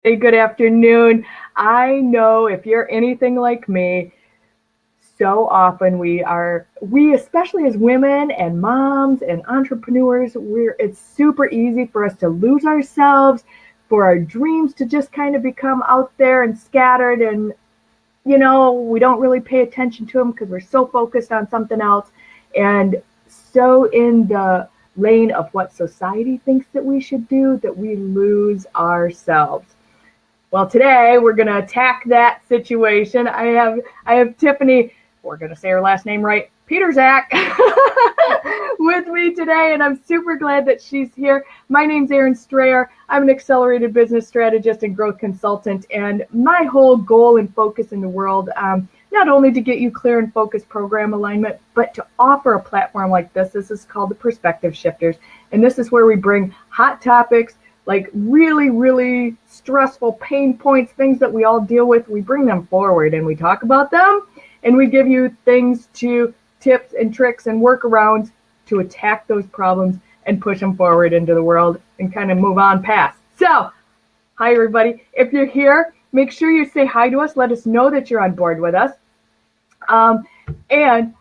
Hey, good afternoon. I know if you're anything like me, so often we especially as women and moms and entrepreneurs, it's super easy for us to lose ourselves, for our dreams to just kind of become out there and scattered, and we don't really pay attention to them because we're so focused on something else and so in the lane of what society thinks that we should do that we lose ourselves. Well, today we're going to attack that situation. I have Tiffiney, we're going to say her last name right, Peter Zach, with me today, and I'm super glad that she's here. My name's Erin Strayer. I'm an accelerated business strategist and growth consultant, and my whole goal and focus in the world, not only to get you clear and focused program alignment, but to offer a platform like this. This is called the Perspective Shifters, and this is where we bring hot topics like really, really stressful pain points, things that we all deal with. We bring them forward and we talk about them, and we give you tips and tricks and workarounds to attack those problems and push them forward into the world and kind of move on past. So, hi everybody. If you're here, make sure you say hi to us. Let us know that you're on board with us. And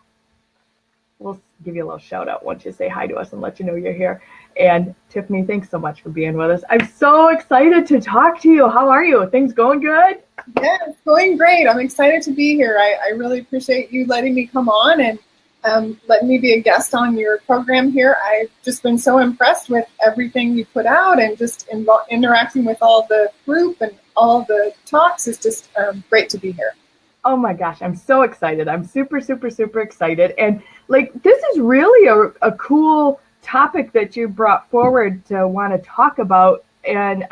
we'll give you a little shout out once you say hi to us and let you know you're here. And Tiffiney, thanks so much for being with us. I'm so excited to talk to you. How are you? Things going good? Yeah, it's going great. I'm excited to be here. I really appreciate you letting me come on and letting me be a guest on your program here. I've just been so impressed with everything you put out, and just interacting with all the group and all the talks is just great to be here. Oh my gosh, I'm so excited. I'm super, super, super excited. And this is really a cool topic that you brought forward to want to talk about. And,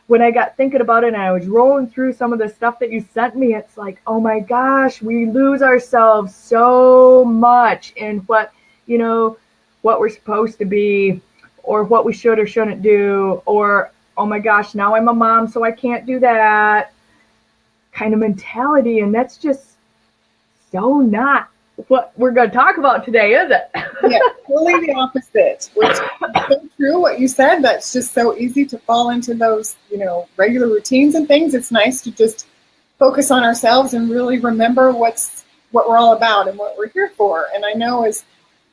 when I got thinking about it and I was rolling through some of the stuff that you sent me, it's like, oh my gosh, we lose ourselves so much in what we're supposed to be, or what we should or shouldn't do, or, oh my gosh, now I'm a mom, so I can't do that kind of mentality. And that's just so not what we're going to talk about today, is it? Yeah, totally the opposite, which is so true what you said. That's just so easy to fall into those, regular routines and things. It's nice to just focus on ourselves and really remember what we're all about and what we're here for. And I know as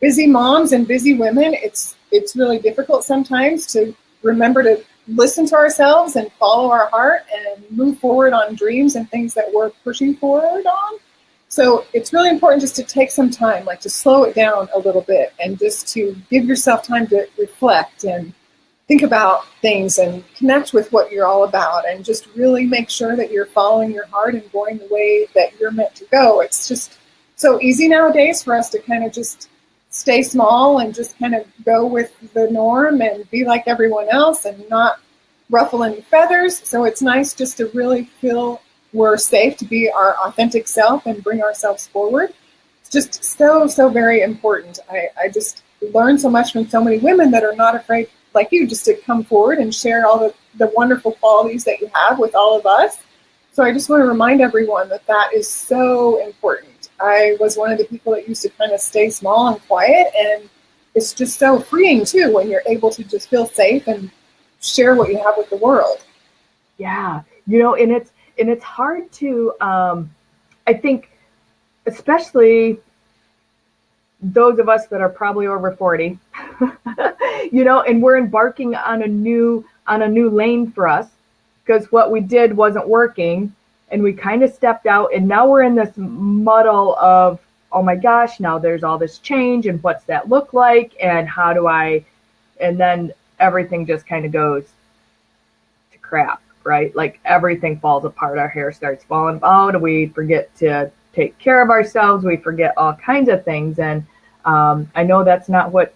busy moms and busy women, it's really difficult sometimes to remember to listen to ourselves and follow our heart and move forward on dreams and things that we're pushing forward on. So it's really important just to take some time, like to slow it down a little bit and just to give yourself time to reflect and think about things and connect with what you're all about, and just really make sure that you're following your heart and going the way that you're meant to go. It's just so easy nowadays for us to kind of just stay small and just kind of go with the norm and be like everyone else and not ruffle any feathers. So it's nice just to really feel we're safe to be our authentic self and bring ourselves forward. It's just so, so very important. I just learned so much from so many women that are not afraid, like you, just to come forward and share all the wonderful qualities that you have with all of us. So I just want to remind everyone that that is so important. I was one of the people that used to kind of stay small and quiet, and it's just so freeing too when you're able to just feel safe and share what you have with the world. Yeah, and it's hard to, I think, especially those of us that are probably over 40, and we're embarking on a new lane for us because what we did wasn't working, and we kind of stepped out, and now we're in this muddle of, oh my gosh, now there's all this change, and what's that look like, and and then everything just kind of goes to crap. Right? Like everything falls apart. Our hair starts falling out. We forget to take care of ourselves. We forget all kinds of things. And I know that's not what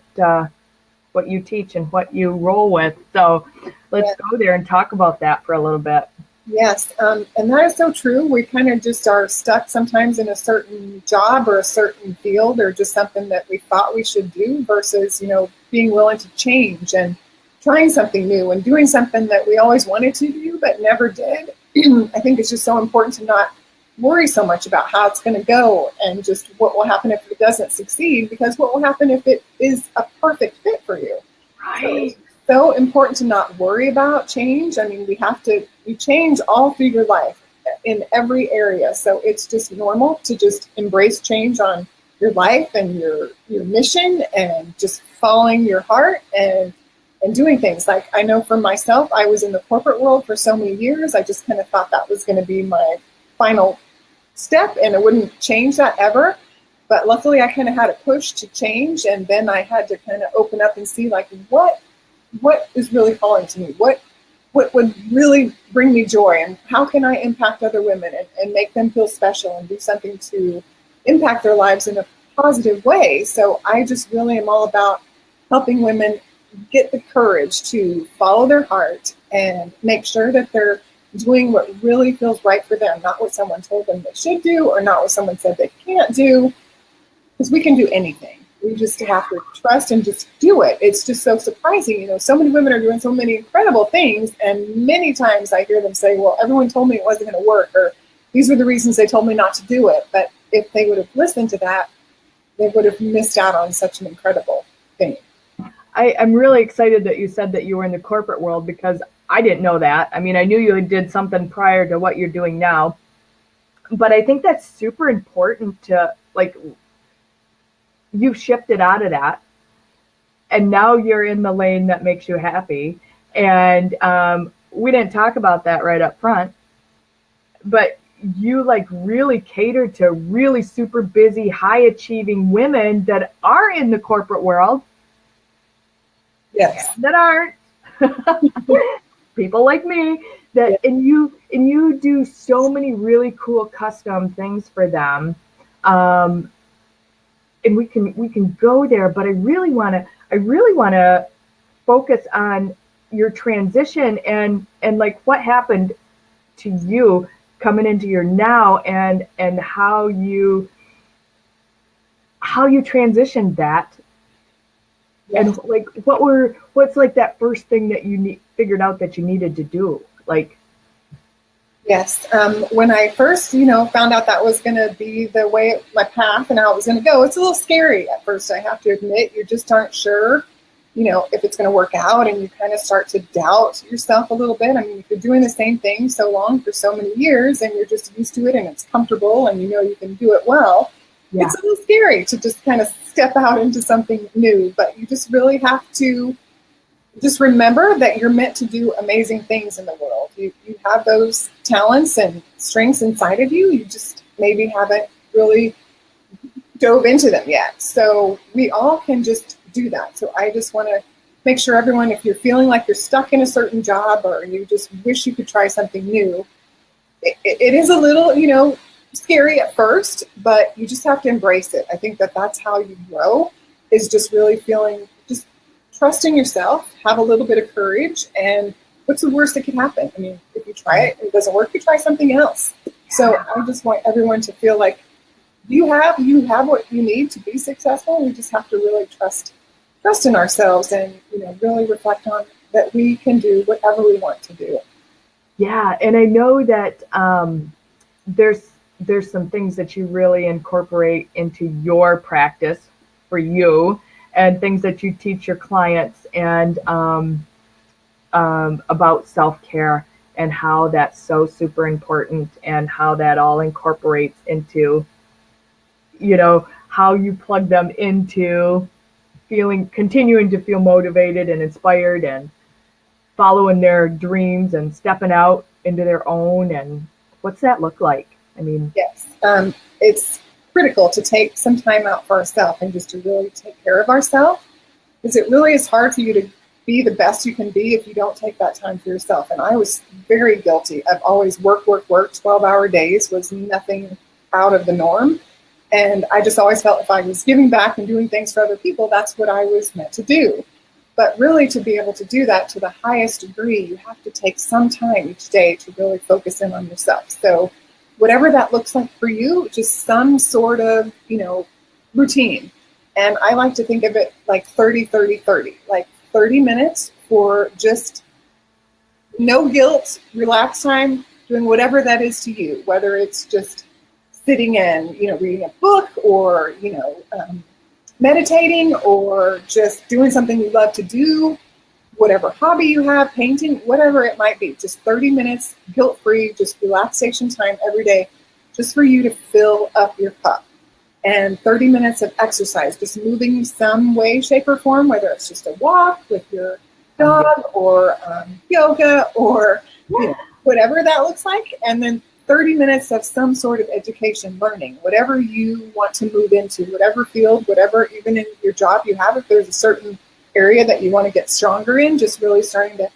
you teach and what you roll with. So let's go there and talk about that for a little bit. Yes, and that is so true. We kind of just are stuck sometimes in a certain job or a certain field, or just something that we thought we should do versus, being willing to change and trying something new and doing something that we always wanted to do but never did. I think it's just so important to not worry so much about how it's going to go and just what will happen if it doesn't succeed, because what will happen if it is a perfect fit for you. Right. so important to not worry about change. I mean, you change all through your life in every area. So it's just normal to just embrace change on your life and your mission, and just following your heart and doing things. Like, I know for myself, I was in the corporate world for so many years. I just kind of thought that was going to be my final step, and I wouldn't change that ever. But luckily, I kind of had a push to change, and then I had to kind of open up and see, like, what is really calling to me? What would really bring me joy, and how can I impact other women and make them feel special and do something to impact their lives in a positive way? So I just really am all about helping women get the courage to follow their heart and make sure that they're doing what really feels right for them, not what someone told them they should do, or not what someone said they can't do, because we can do anything. We just have to trust and just do it. It's just so surprising. So many women are doing so many incredible things, and many times I hear them say, well, everyone told me it wasn't going to work, or these were the reasons they told me not to do it. But if they would have listened to that, they would have missed out on such an incredible thing. I'm really excited that you said that you were in the corporate world, because I didn't know that. I mean, I knew you did something prior to what you're doing now, but I think that's super important to, like, you've shifted out of that, and now you're in the lane that makes you happy. And we didn't talk about that right up front, but you like really cater to really super busy, high achieving women that are in the corporate world. Yes. That aren't people like me. That, yeah. and you do so many really cool custom things for them. And we can go there, but I really want to focus on your transition and like what happened to you coming into your now, and how you transitioned that. Yes. And like what's like that first thing that you figured out that you needed to do, like. Yes. When I first, found out that was going to be the way, my path, and how it was going to go, it's a little scary at first, I have to admit. You just aren't sure, if it's going to work out, and you kind of start to doubt yourself a little bit. I mean, if you're doing the same thing so long for so many years, and you're just used to it, and it's comfortable, and you can do it well, yeah. It's a little scary to just kind of step out into something new. But you just really have to just remember that you're meant to do amazing things in the world. You have those talents and strengths inside of you. You just maybe haven't really dove into them yet. So we all can just do that. So I just want to make sure everyone, if you're feeling like you're stuck in a certain job, or you just wish you could try something new, it is a little, scary at first, but you just have to embrace it. I think that's how you grow, is just really trusting yourself, have a little bit of courage, and what's the worst that can happen? I mean, if you try it and it doesn't work, you try something else. So I just want everyone to feel like you have what you need to be successful. We just have to really trust in ourselves, and really reflect on that we can do whatever we want to do. Yeah, and I know that there's some things that you really incorporate into your practice for you, and things that you teach your clients, and about self-care, and how that's so super important, and how that all incorporates into, how you plug them into continuing to feel motivated and inspired, and following their dreams, and stepping out into their own. And what's that look like? I mean, yes, it's critical to take some time out for ourselves, and just to really take care of ourselves, because it really is hard for you to be the best you can be if you don't take that time for yourself. And I was very guilty. I've always worked. 12-hour days was nothing out of the norm. And I just always felt if I was giving back and doing things for other people, that's what I was meant to do. But really, to be able to do that to the highest degree, you have to take some time each day to really focus in on yourself. So whatever that looks like for you, just some sort of, routine. And I like to think of it like 30-30-30, like 30 minutes for just no guilt, relax time, doing whatever that is to you, whether it's just sitting and, reading a book, or, meditating, or just doing something you love to do. whatever hobby you have, painting, whatever it might be, just 30 minutes, guilt-free, just relaxation time every day, just for you to fill up your cup. And 30 minutes of exercise, just moving in some way, shape, or form, whether it's just a walk with your dog or yoga or whatever that looks like. And then 30 minutes of some sort of education, learning, whatever you want to move into, whatever field, whatever, even in your job you have, if there's a certain area that you want to get stronger in, just really starting to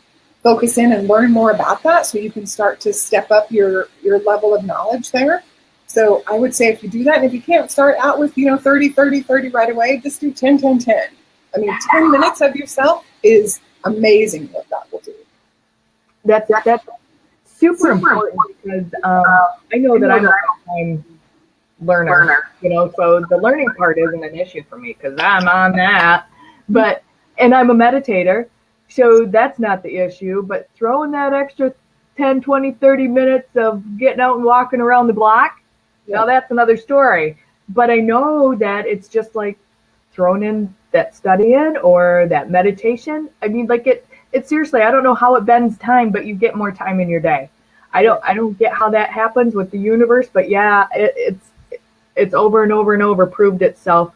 focus in and learn more about that so you can start to step up your level of knowledge there. So I would say if you do that, and if you can't start out with, 30, 30, 30 right away, just do 10, 10, 10. I mean, 10 minutes of yourself is amazing what that will do. That's super important because I know that I'm a time learner, so the learning part isn't an issue for me because I'm on that. And I'm a meditator, so that's not the issue. But throwing that extra 10, 20, 30 minutes of getting out and walking around the block, now that's another story. But I know that it's just like throwing in that study in or that meditation. I mean, like it seriously, I don't know how it bends time, but you get more time in your day. I don't get how that happens with the universe, but yeah, it's over and over and over proved itself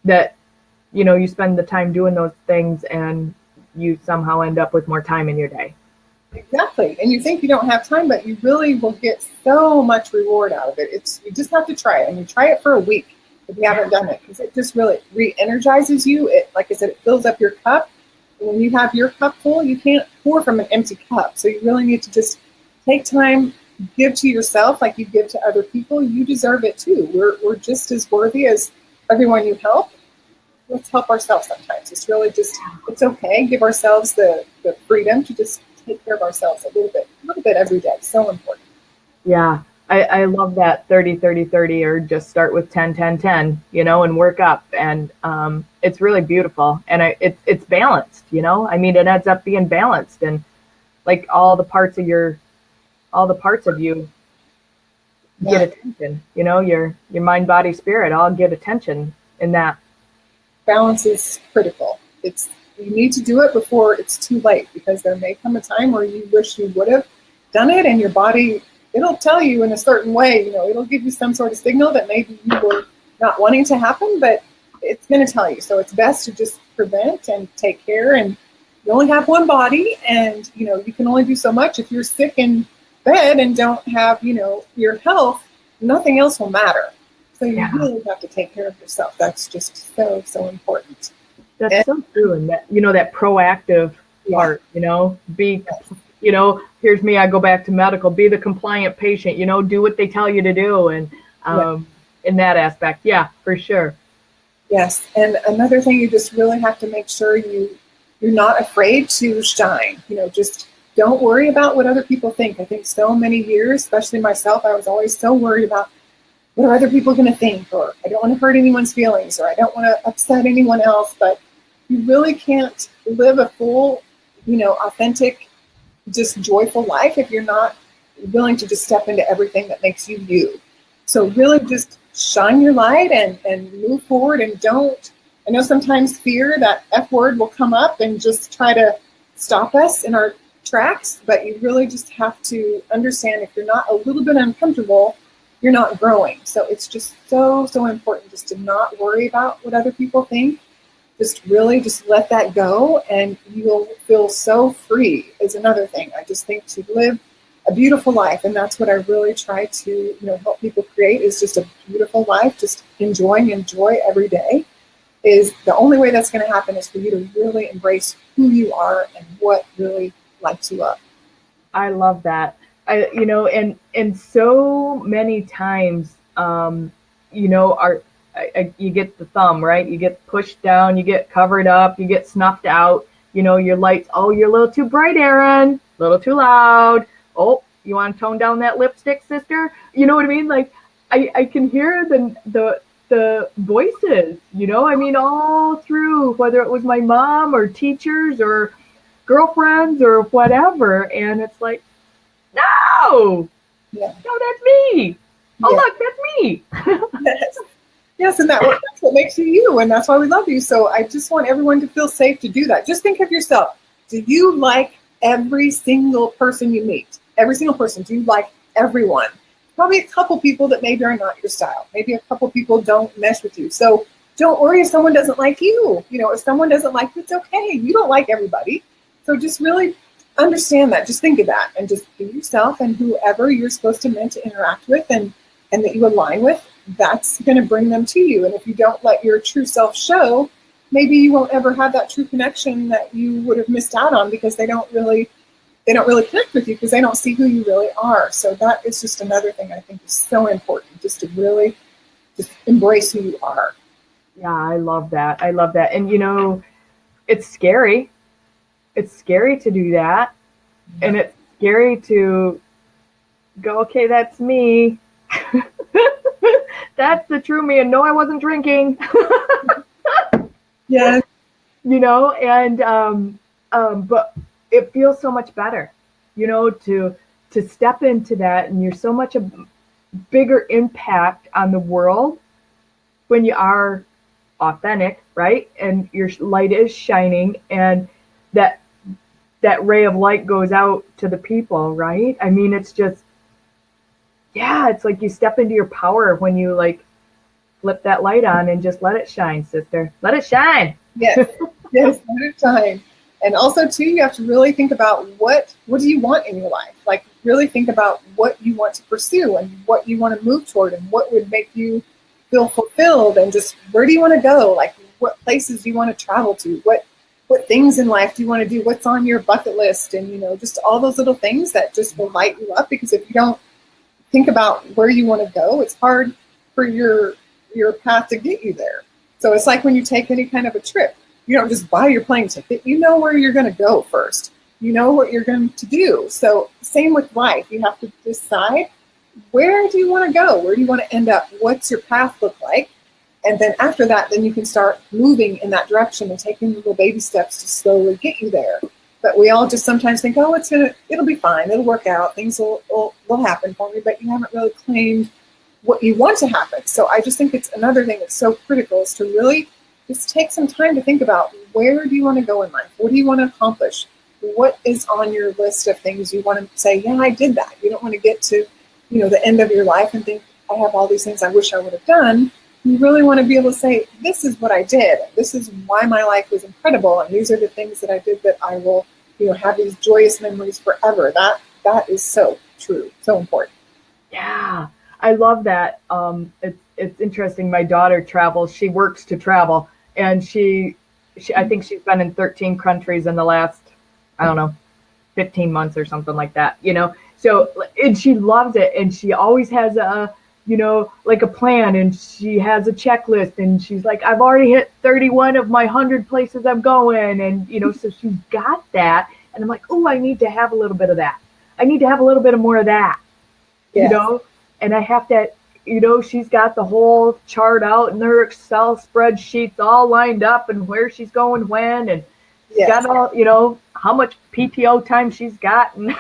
that, you spend the time doing those things and you somehow end up with more time in your day. Exactly. And you think you don't have time, but you really will get so much reward out of it. You just have to try it, and you try it for a week if you haven't done it, because it just really re-energizes you. It, like I said, it fills up your cup. And when you have your cup full, you can't pour from an empty cup. So you really need to just take time, give to yourself like you give to other people. You deserve it too. We're just as worthy as everyone you help. Let's help ourselves sometimes. It's really just, it's okay. Give ourselves the freedom to just take care of ourselves a little bit every day. So important. Yeah. I love that 30, 30, 30, or just start with 10, 10, 10, and work up. And it's really beautiful. And it's balanced, I mean, it ends up being balanced, and like all the parts of you get attention, your mind, body, spirit, all get attention in that. Balance is critical. You need to do it before it's too late, because there may come a time where you wish you would have done it, and your body, it'll tell you in a certain way, it'll give you some sort of signal that maybe you were not wanting to happen, but it's going to tell you. So it's best to just prevent and take care. And you only have one body, and you can only do so much. If you're sick in bed and don't have your health, nothing else will matter. So you really have to take care of yourself. That's just so important. That's so true. And that, that proactive part, be, here's me, I go back to medical, be the compliant patient, do what they tell you to do. And in that aspect, yeah, for sure. Yes. And another thing, you just really have to make sure you're not afraid to shine. Just don't worry about what other people think. I think so many years, especially myself, I was always so worried about what are other people going to think, or I don't want to hurt anyone's feelings, or I don't want to upset anyone else. But you really can't live a full, authentic, just joyful life if you're not willing to just step into everything that makes you you. So really just shine your light and move forward, and don't, I know sometimes fear, that F word, will come up and just try to stop us in our tracks, but you really just have to understand, if you're not a little bit uncomfortable, you're not growing. So it's just so important just to not worry about what other people think. Just really just let that go, and you'll feel so free is another thing. I just think to live a beautiful life, and that's what I really try to help people create, is just a beautiful life, just enjoying joy every day. Is the only way that's going to happen is for you to really embrace who you are and what really lights you up. I love that. And so many times, you get the thumb, right? You get pushed down, you get covered up, you get snuffed out, your lights, oh, you're a little too bright, Aaron, a little too loud. Oh, you want to tone down that lipstick, sister? You know what I mean? Like, I can hear the voices, I mean, all through, whether it was my mom or teachers or girlfriends or whatever. And it's like, no, that's me. Oh, look, that's me. Yes, and that's what makes you you, and that's why we love you. So I just want everyone to feel safe to do that. Just think of yourself. Do you like every single person you meet? Every single person. Do you like everyone? Probably a couple people that maybe are not your style. Maybe a couple people don't mesh with you. So don't worry if someone doesn't like you. If someone doesn't like you, it's okay. You don't like everybody. So just really understand that. Just think of that and just be yourself, and whoever you're supposed to meant to interact with and that you align with, that's going to bring them to you. And if you don't let your true self show, maybe you won't ever have that true connection that you would have missed out on, because they don't really connect with you, because they don't see who you really are. So that is just another thing I think is so important, just to really just embrace who you are. Yeah, I love that. I love that. And it's scary. It's scary to do that. And it's scary to go, okay, that's me. That's the true me. And no, I wasn't drinking. Yeah. But it feels so much better, to step into that, and you're so much a bigger impact on the world when you are authentic, right? And your light is shining, and that ray of light goes out to the people, right? I mean, it's just, yeah, it's like you step into your power when you like flip that light on and just let it shine, sister. Let it shine. Yes, yes, let it shine. And also, too, you have to really think about what do you want in your life? Like, really think about what you want to pursue and what you want to move toward, and what would make you feel fulfilled, and just where do you want to go? Like, what places do you want to travel to? What things in life do you want to do? What's on your bucket list? And, just all those little things that just will light you up, because if you don't think about where you want to go, it's hard for your path to get you there. So it's like when you take any kind of a trip. You don't just buy your plane ticket. You know where you're going to go first. You know what you're going to do. So same with life. You have to decide, where do you want to go? Where do you want to end up? What's your path look like? And then after that, then you can start moving in that direction and taking little baby steps to slowly get you there. But we all just sometimes think, oh, it'll be fine. It'll work out. Things will happen for me. But you haven't really claimed what you want to happen. So I just think it's another thing that's so critical, is to really just take some time to think about, where do you want to go in life? What do you want to accomplish? What is on your list of things you want to say, yeah, I did that. You don't want to get to, the end of your life and think, I have all these things I wish I would have done. You really want to be able to say, this is what I did. This is why my life was incredible. And these are the things that I did that I will, have these joyous memories forever. That is so true. So important. Yeah, I love that. It's interesting. My daughter travels. She works to travel, and she I think she's been in 13 countries in the last, I don't know, 15 months or something like that. So, and she loves it, and she always has like a plan, and she has a checklist, and she's like, I've already hit 31 of my 100 places I'm going, and so she's got that, and I'm like, oh, I need to have a little bit of that. I need to have a little bit of more of that. Yes. And I have to, she's got the whole chart out in her Excel spreadsheets all lined up, and where she's going when, and she's got all, how much PTO time she's gotten.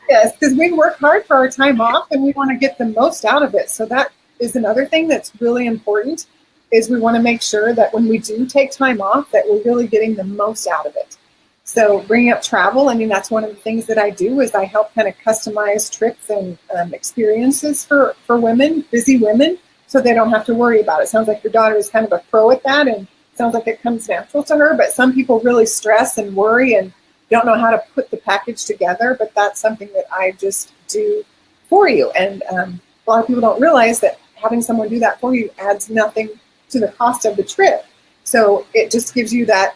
Yes, because we work hard for our time off, and we want to get the most out of it. So that is another thing that's really important, is we want to make sure that when we do take time off, that we're really getting the most out of it. So bringing up travel, that's one of the things that I do, is I help kind of customize trips and experiences for women, busy women, so they don't have to worry about it. Sounds like your daughter is kind of a pro at that, and sounds like it comes natural to her, but some people really stress and worry and don't know how to put the package together, but that's something that I just do for you. And a lot of people don't realize that having someone do that for you adds nothing to the cost of the trip. So it just gives you that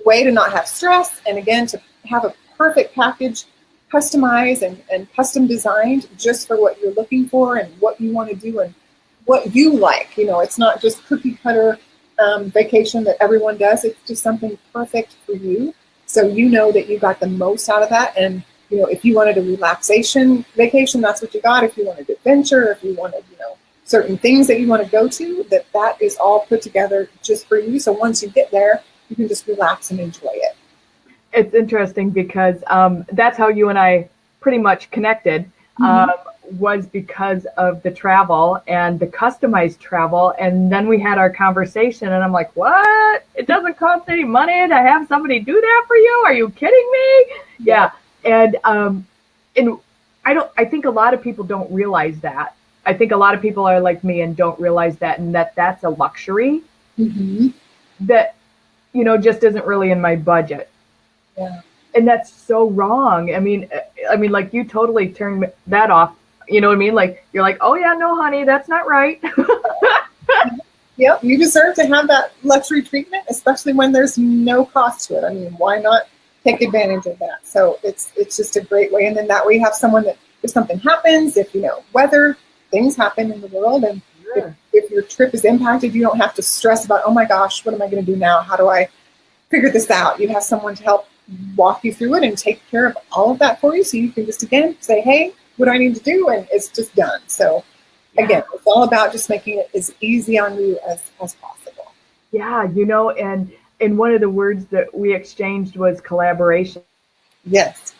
way to not have stress, and again, to have a perfect package, customized and custom designed just for what you're looking for and what you want to do and what you like. It's not just cookie cutter vacation that everyone does. It's just something perfect for you. So that you got the most out of that. And, if you wanted a relaxation vacation, that's what you got. If you wanted adventure, if you wanted, certain things that you want to go to, that is all put together just for you. So once you get there, you can just relax and enjoy it. It's interesting because that's how you and I pretty much connected. was because of the travel and the customized travel. And then we had our conversation, and I'm like, what? It doesn't cost any money to have somebody do that for you? Are you kidding me? Yeah. And I think a lot of people don't realize that. I think a lot of people are like me and don't realize that, and that's a luxury Mm-hmm. that, just isn't really in my budget. Yeah. And that's so wrong. I mean, like, you totally turn that off. You know what I mean? Like, you're like, oh yeah, no, honey, that's not right. Yep, you deserve to have that luxury treatment, especially when there's no cost to it. I mean, why not take advantage of that? So it's just a great way. And then that way you have someone that if something happens, if weather, things happen in the world, and Sure. if your trip is impacted, you don't have to stress about, oh my gosh, what am I going to do now? How do I figure this out? You have someone to help walk you through it and take care of all of that for you. So you can just, again, say, hey, what do I need to do? And it's just done. So again, it's all about just making it as easy on you as possible. Yeah, and one of the words that we exchanged was collaboration. Yes.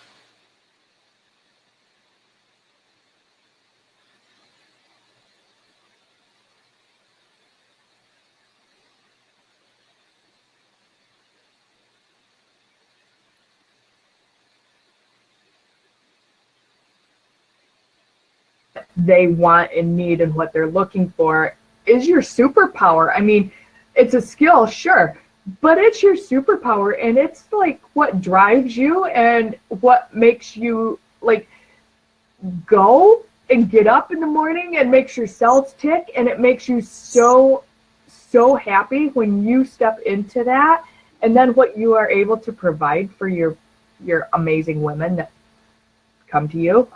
They want and need and what they're looking for is your superpower. I mean, it's a skill, sure, but it's your superpower, and it's like what drives you and what makes you like go and get up in the morning and makes your cells tick, and it makes you so happy when you step into that, and then what you are able to provide for your amazing women that come to you.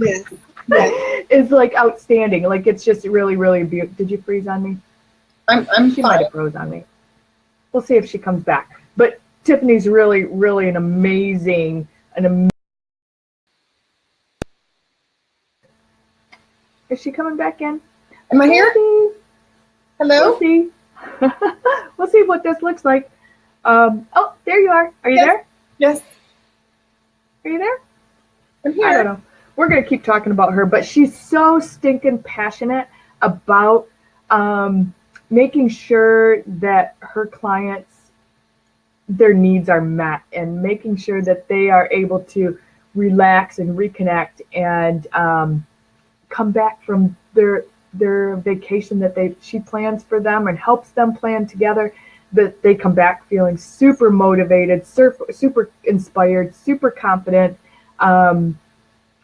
Yes. Yes. Is like outstanding. Like, it's just really, really beautiful. Did you freeze on me? I'm She fine. might have froze on me. We'll see if she comes back. But Tiffany's really, really is she coming back in? Am I here? We'll see. Hello? We'll see. We'll see what this looks like. Oh, there you are. Are you Yes. there? Yes. Are you there? I'm here. I don't know. We're going to keep talking about her, but she's so stinking passionate about making sure that her clients, their needs are met, and making sure that they are able to relax and reconnect and come back from their vacation that she plans for them and helps them plan together, that they come back feeling super motivated, super inspired, super confident,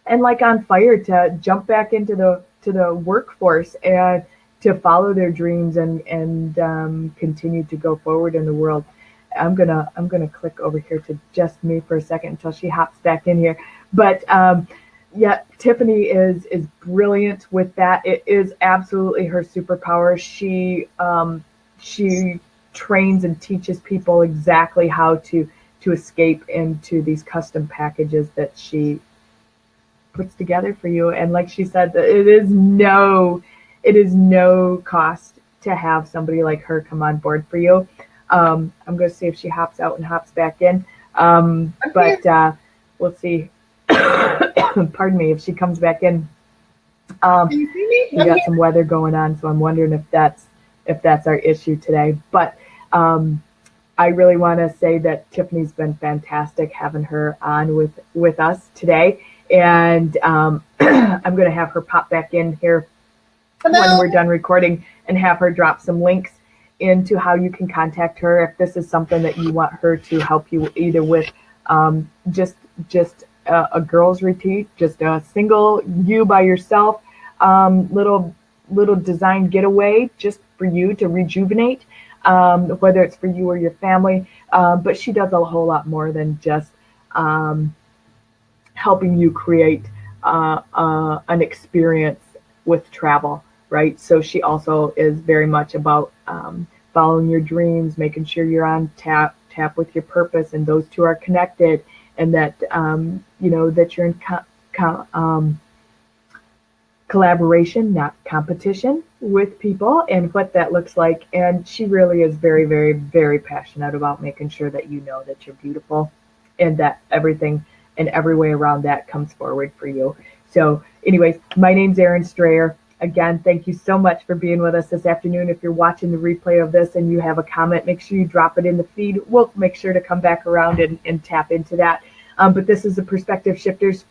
and like on fire to jump back into the workforce and to follow their dreams and continue to go forward in the world. I'm gonna click over here to just me for a second until she hops back in here. But yeah, Tiffany is brilliant with that. It is absolutely her superpower. She trains and teaches people exactly how to escape into these custom packages that she puts together for you. And like she said, it is no cost to have somebody like her come on board for you. I'm going to see if she hops out and hops back in. But we'll see. Pardon me, if she comes back in. Can you see me? We got some weather going on, so I'm wondering if that's our issue today. But I really want to say that Tiffany's been fantastic having her on with us today. And I'm going to have her pop back in here Hello? when we're done recording and have her drop some links into how you can contact her if this is something that you want her to help you either with just a girls retreat, just a single you by yourself, little design getaway just for you to rejuvenate, whether it's for you or your family. But she does a whole lot more than just helping you create an experience with travel, right? So she also is very much about following your dreams, making sure you're on tap with your purpose, and those two are connected, and that that you're in collaboration, not competition, with people, and what that looks like. And she really is very, very, very passionate about making sure that you know that you're beautiful, and that everything and every way around that comes forward for you. So anyways, my name's Erin Strayer. Again, thank you so much for being with us this afternoon. If you're watching the replay of this and you have a comment, make sure you drop it in the feed. We'll make sure to come back around and tap into that. But this is the Perspective Shifters.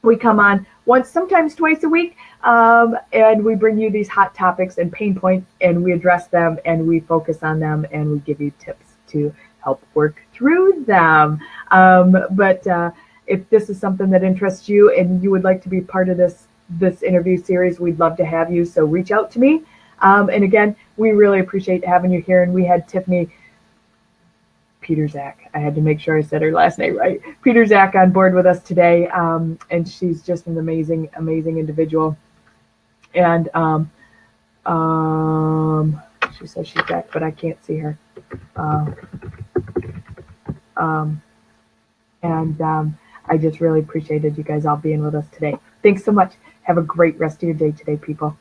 We come on once, sometimes twice a week, and we bring you these hot topics and pain points, and we address them, and we focus on them, and we give you tips to help work through them. But if this is something that interests you and you would like to be part of this interview series, we'd love to have you. So reach out to me. And again, we really appreciate having you here. And we had Tiffiney Peterzak. I had to make sure I said her last name right. Peterzak on board with us today, and she's just an amazing, amazing individual. And she says she's back, but I can't see her. I just really appreciated you guys all being with us today. Thanks so much. Have a great rest of your day today, people.